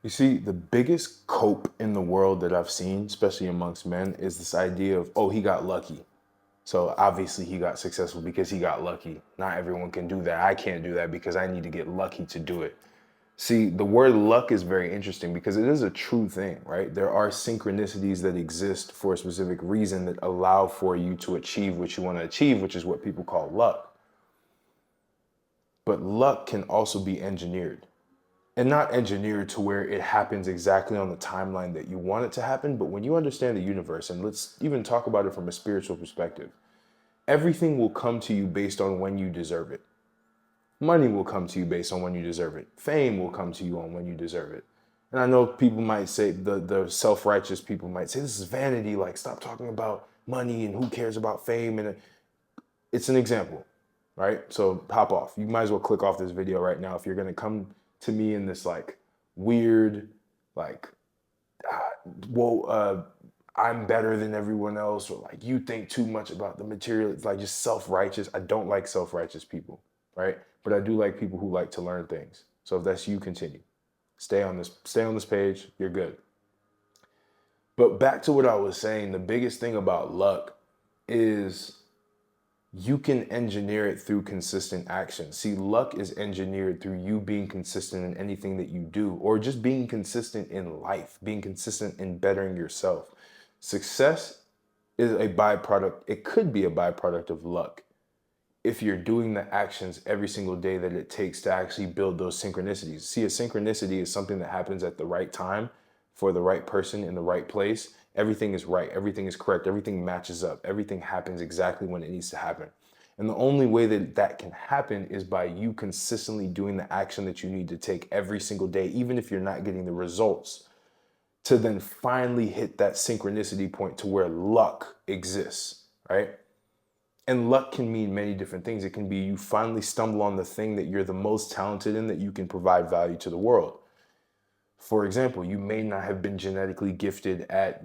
You see, the biggest cope in the world that I've seen, especially amongst men, is this idea of, oh, he got lucky. So obviously he got successful because he got lucky. Not everyone can do that. I can't do that because I need to get lucky to do it. See, the word luck is very interesting because it is a true thing, right? There are synchronicities that exist for a specific reason that allow for you to achieve what you want to achieve, which is what people call luck. But luck can also be engineered. And not engineered to where it happens exactly on the timeline that you want it to happen, but when you understand the universe, and let's even talk about it from a spiritual perspective, everything will come to you based on when you deserve it. Money will come to you based on when you deserve it. Fame will come to you on when you deserve it. And I know people might say, the self-righteous people might say, this is vanity, like stop talking about money and who cares about fame. And it's an example, right? So hop off. You might as well click off this video right now if you're gonna come to me in this like weird, like, ah, whoa, I'm better than everyone else, or like you think too much about the material. It's like just self-righteous. I don't like self-righteous people, right? But I do like people who like to learn things. So if that's you, continue. Stay on this page, you're good. But back to what I was saying, the biggest thing about luck is you can engineer it through consistent action. See, luck is engineered through you being consistent in anything that you do, or just being consistent in life, being consistent in bettering yourself. Success is a byproduct, it could be a byproduct of luck if you're doing the actions every single day that it takes to actually build those synchronicities. See, a synchronicity is something that happens at the right time for the right person in the right place. Everything is right, everything is correct, everything matches up, everything happens exactly when it needs to happen. And the only way that that can happen is by you consistently doing the action that you need to take every single day, even if you're not getting the results, to then finally hit that synchronicity point to where luck exists, right? And luck can mean many different things. It can be you finally stumble on the thing that you're the most talented in that you can provide value to the world. For example, you may not have been genetically gifted at,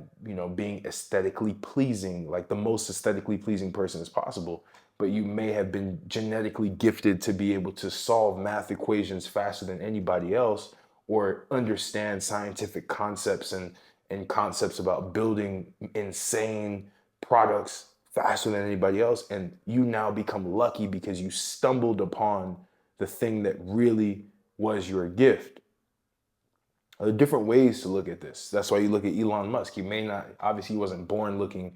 being aesthetically pleasing, like the most aesthetically pleasing person as possible, but you may have been genetically gifted to be able to solve math equations faster than anybody else, or understand scientific concepts and concepts about building insane products faster than anybody else. And you now become lucky because you stumbled upon the thing that really was your gift. There are different ways to look at this. That's why you look at Elon Musk. He may not, obviously, he wasn't born looking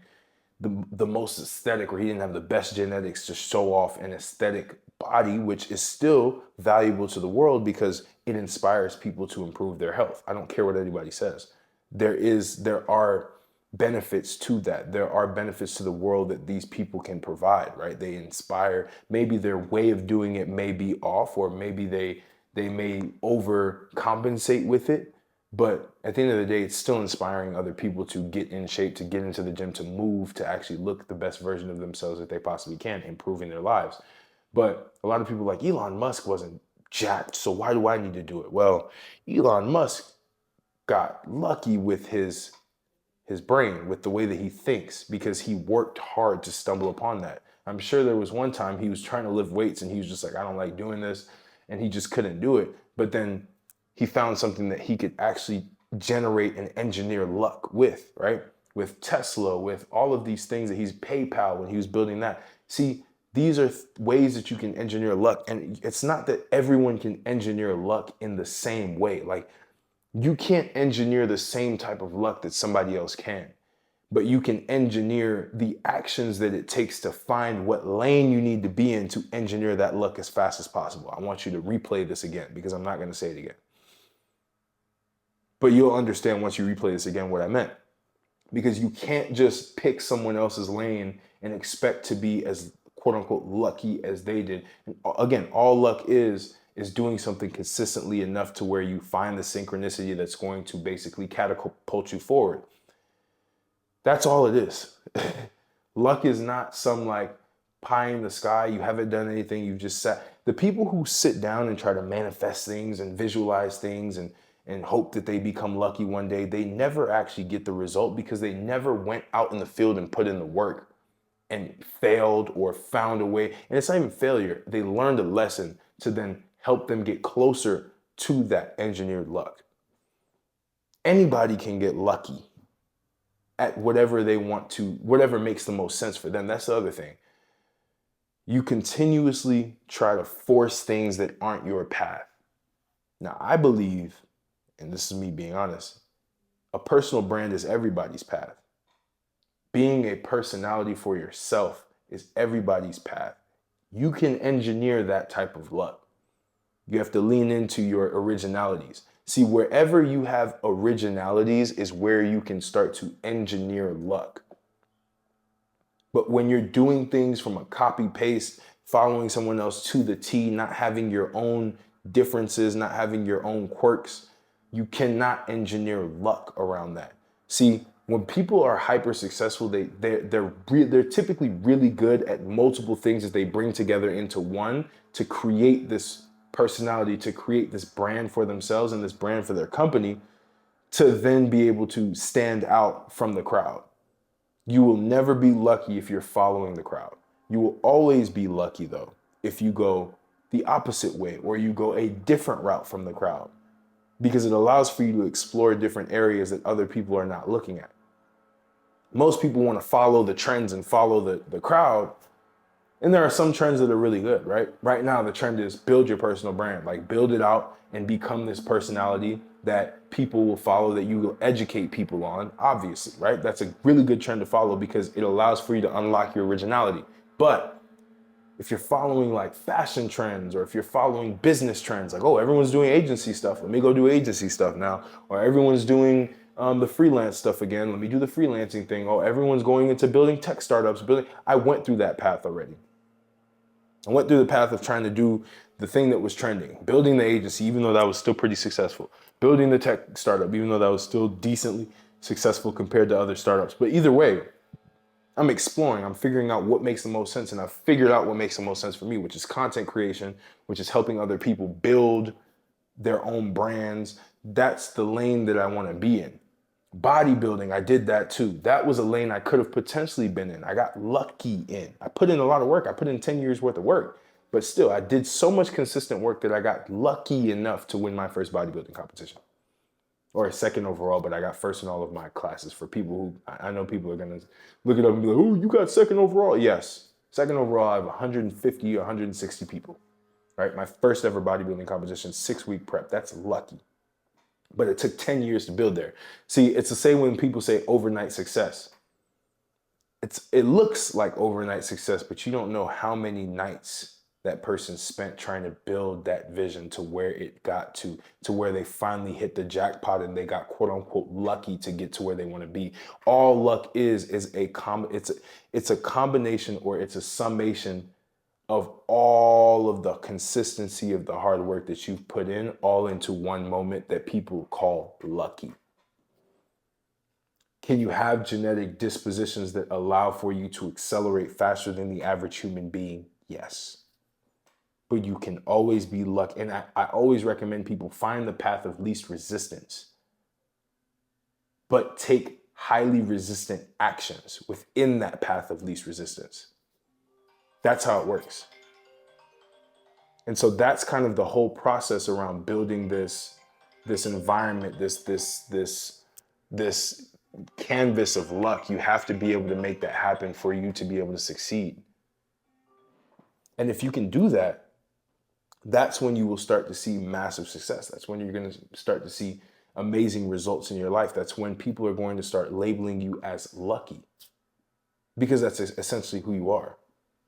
the most aesthetic, or he didn't have the best genetics to show off an aesthetic body, which is still valuable to the world because it inspires people to improve their health. I don't care what anybody says. There are benefits to that. There are benefits to the world that these people can provide, right? They inspire. Maybe their way of doing it may be off, or maybe they may overcompensate with it. But at the end of the day, it's still inspiring other people to get in shape, to get into the gym, to move, to actually look the best version of themselves that they possibly can, improving their lives. But a lot of people like Elon Musk wasn't jacked, so why do I need to do it? Well, Elon Musk got lucky with his brain, with the way that he thinks, because he worked hard to stumble upon that. I'm sure there was one time he was trying to lift weights and he was just like, I don't like doing this, and he just couldn't do it. But then he found something that he could actually generate and engineer luck with, right? With Tesla, with all of these things that he's PayPal when he was building that. See, these are ways that you can engineer luck. And it's not that everyone can engineer luck in the same way. Like, you can't engineer the same type of luck that somebody else can, but you can engineer the actions that it takes to find what lane you need to be in to engineer that luck as fast as possible. I want you to replay this again because I'm not going to say it again. But you'll understand once you replay this again what I meant. Because you can't just pick someone else's lane and expect to be as quote unquote lucky as they did. And again, all luck is doing something consistently enough to where you find the synchronicity that's going to basically catapult you forward. That's all it is. Luck is not some like pie in the sky. You haven't done anything. You've just sat. The people who sit down and try to manifest things and visualize things and hope that they become lucky one day, they never actually get the result because they never went out in the field and put in the work and failed or found a way. And it's not even failure. They learned a lesson to then help them get closer to that engineered luck. Anybody can get lucky at whatever they want to, whatever makes the most sense for them. That's the other thing. You continuously try to force things that aren't your path. Now, I believe, and this is me being honest, a personal brand is everybody's path. Being a personality for yourself is everybody's path. You can engineer that type of luck. You have to lean into your originalities. See, wherever you have originalities is where you can start to engineer luck. But when you're doing things from a copy paste, following someone else to the T, not having your own differences, not having your own quirks, you cannot engineer luck around that. See, when people are hyper successful, they're typically really good at multiple things that they bring together into one to create this personality, to create this brand for themselves and this brand for their company, to then be able to stand out from the crowd. You will never be lucky if you're following the crowd. You will always be lucky, though, if you go the opposite way or you go a different route from the crowd, because it allows for you to explore different areas that other people are not looking at. Most people want to follow the trends and follow the crowd. And there are some trends that are really good, right? Right now, the trend is build your personal brand, like build it out and become this personality that people will follow, that you will educate people on, obviously, right? That's a really good trend to follow because it allows for you to unlock your originality. But if you're following like fashion trends, or if you're following business trends, like, oh, everyone's doing agency stuff, let me go do agency stuff now. Or everyone's doing the freelance stuff again, let me do the freelancing thing. Oh, everyone's going into building tech startups, I went through that path already. I went through the path of trying to do the thing that was trending, building the agency, even though that was still pretty successful, building the tech startup, even though that was still decently successful compared to other startups. But either way, I'm exploring, I'm figuring out what makes the most sense, and I've figured out what makes the most sense for me, which is content creation, which is helping other people build their own brands. That's the lane that I want to be in. Bodybuilding, I did that too. That was a lane I could have potentially been in. I got lucky in. I put in a lot of work. I put in 10 years worth of work, but still I did so much consistent work that I got lucky enough to win my first bodybuilding competition. Or second overall, but I got first in all of my classes. For people who, I know people are gonna look it up and be like, oh, you got second overall? Yes, second overall, I have 150 or 160 people, right? My first ever bodybuilding competition, 6-week prep, that's lucky. But it took 10 years to build there. See, it's the same when people say overnight success. It looks like overnight success, but you don't know how many nights that person spent trying to build that vision to where it got to where they finally hit the jackpot and they got quote unquote lucky to get to where they want to be. All luck is it's a combination, or it's a summation of all of the consistency of the hard work that you've put in, all into one moment that people call lucky. Can you have genetic dispositions that allow for you to accelerate faster than the average human being? Yes. But you can always be lucky. And I always recommend people find the path of least resistance, but take highly resistant actions within that path of least resistance. That's how it works. And so that's kind of the whole process around building this environment, this canvas of luck. You have to be able to make that happen for you to be able to succeed. And if you can do that, that's when you will start to see massive success. That's when you're going to start to see amazing results in your life. That's when people are going to start labeling you as lucky, because that's essentially who you are.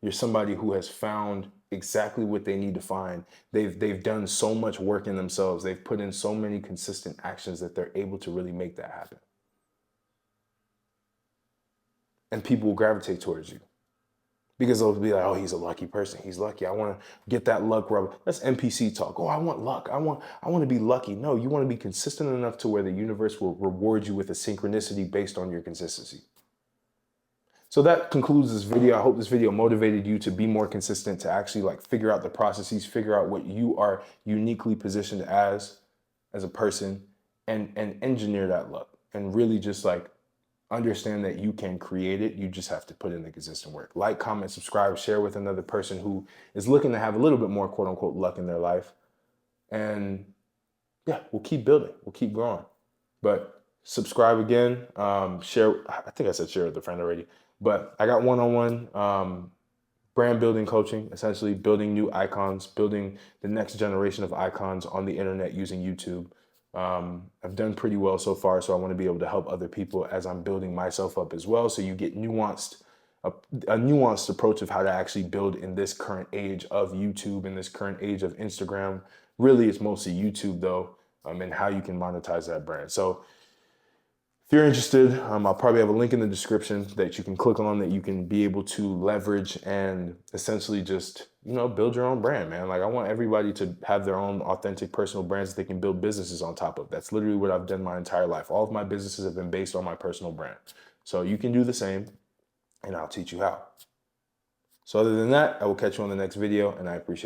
You're somebody who has found exactly what they need to find. They've done so much work in themselves. They've put in so many consistent actions that they're able to really make that happen. And people will gravitate towards you because they'll be like, oh, he's a lucky person. He's lucky. I want to get that luck rub. That's NPC talk. Oh, I want luck. I want to be lucky. No, you want to be consistent enough to where the universe will reward you with a synchronicity based on your consistency. So that concludes this video. I hope this video motivated you to be more consistent, to actually like figure out the processes, figure out what you are uniquely positioned as a person, and engineer that luck, and really just like understand that you can create it. You just have to put in the consistent work. Like, comment, subscribe, share with another person who is looking to have a little bit more quote unquote luck in their life. And yeah, we'll keep building. We'll keep growing. But subscribe again, share. I think I said share with a friend already, but I got one-on-one brand building coaching, essentially building new icons, building the next generation of icons on the internet using YouTube. I've done pretty well so far, so I want to be able to help other people as I'm building myself up as well. So you get a nuanced approach of how to actually build in this current age of YouTube, in this current age of Instagram. Really, it's mostly YouTube though, and how you can monetize that brand. So if you're interested, I'll probably have a link in the description that you can click on that you can be able to leverage and essentially just, build your own brand, man. Like I want everybody to have their own authentic personal brands that they can build businesses on top of. That's literally what I've done my entire life. All of my businesses have been based on my personal brand. So you can do the same and I'll teach you how. So other than that, I will catch you on the next video and I appreciate it.